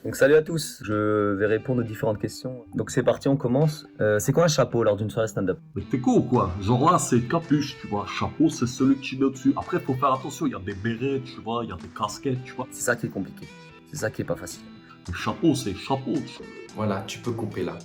Donc salut à tous, je vais répondre aux différentes questions. Donc c'est parti, on commence. C'est quoi un chapeau lors d'une soirée stand-up? Mais t'es con ou quoi? Genre là, c'est capuche, tu vois. Chapeau, c'est celui que tu mets au-dessus. Après, faut faire attention, il y a des bérets, tu vois, il y a des casquettes, tu vois. C'est ça qui est compliqué, c'est ça qui est pas facile. Le chapeau, c'est chapeau. Voilà, tu peux couper là.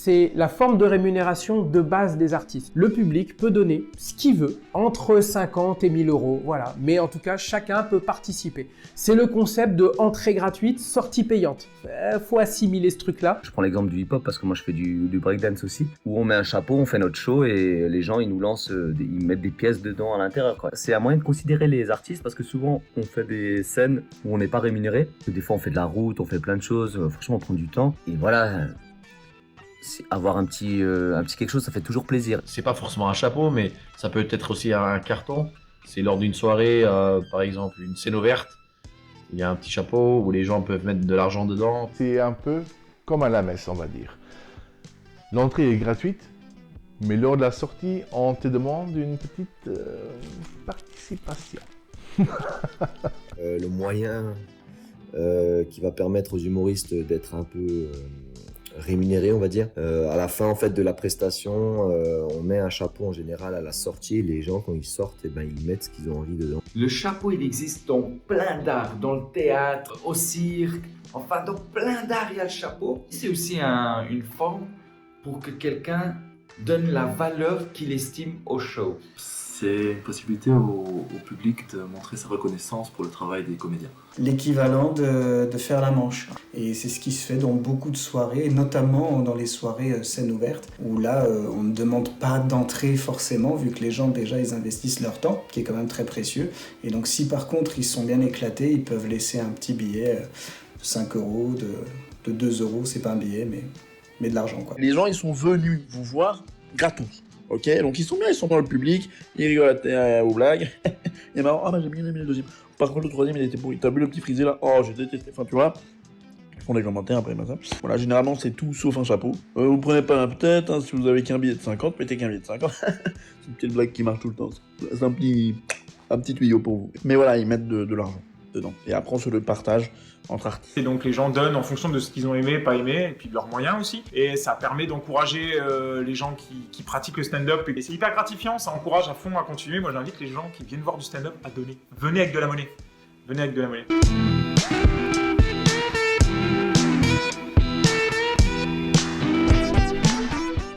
C'est la forme de rémunération de base des artistes. Le public peut donner ce qu'il veut, entre 50 et 1000 euros, voilà. Mais en tout cas, chacun peut participer. C'est le concept de entrée gratuite, sortie payante. Faut assimiler ce truc-là. Je prends l'exemple du hip-hop parce que moi je fais du breakdance aussi, où on met un chapeau, on fait notre show et les gens ils nous lancent, ils mettent des pièces dedans à l'intérieur, quoi. C'est un moyen de considérer les artistes parce que souvent on fait des scènes où on n'est pas rémunéré. Des fois on fait de la route, on fait plein de choses, franchement on prend du temps. Et voilà, avoir un petit quelque chose, ça fait toujours plaisir. C'est pas forcément un chapeau, mais ça peut être aussi un carton. C'est lors d'une soirée, par exemple une scène ouverte. Il y a un petit chapeau où les gens peuvent mettre de l'argent dedans. C'est un peu comme à la messe, on va dire. L'entrée est gratuite, mais lors de la sortie, on te demande une petite participation. Le moyen qui va permettre aux humoristes d'être un peu rémunérés, on va dire. À la fin en fait de la prestation, on met un chapeau en général à la sortie et les gens quand ils sortent, ils mettent ce qu'ils ont envie dedans. Le chapeau, il existe dans plein d'arts, dans le théâtre, au cirque, enfin dans plein d'arts il y a le chapeau. C'est aussi une forme pour que quelqu'un donne la valeur qu'il estime au show. C'est une possibilité au public de montrer sa reconnaissance pour le travail des comédiens. L'équivalent de faire la manche. Et c'est ce qui se fait dans beaucoup de soirées, notamment dans les soirées scène ouverte, où là, on ne demande pas d'entrée forcément, vu que les gens déjà, ils investissent leur temps, qui est quand même très précieux. Et donc si par contre, ils sont bien éclatés, ils peuvent laisser un petit billet de 5 euros, de 2 euros, c'est pas un billet, mais de l'argent, quoi. Les gens, ils sont venus vous voir gratos. Ok, donc ils sont bien, ils sont dans le public, ils rigolent aux blagues. Et marrant, ah bah j'ai bien aimé le deuxième. Par contre le troisième il était pourri. T'as vu le petit frisé là? Oh j'ai détesté. Enfin tu vois, ils font des commentaires après ça. Voilà, généralement c'est tout sauf un chapeau. Vous prenez pas un peut-être, hein, si vous avez qu'un billet de 50, mettez qu'un billet de 50. C'est une petite blague qui marche tout le temps. C'est un petit tuyau pour vous. Mais voilà, ils mettent de l'argent dedans. Et après on se le partage entre artistes. Et donc les gens donnent en fonction de ce qu'ils ont aimé, pas aimé, et puis de leurs moyens aussi. Et ça permet d'encourager les gens qui pratiquent le stand-up. Et c'est hyper gratifiant, ça encourage à fond à continuer. Moi j'invite les gens qui viennent voir du stand-up à donner. Venez avec de la monnaie. Venez avec de la monnaie.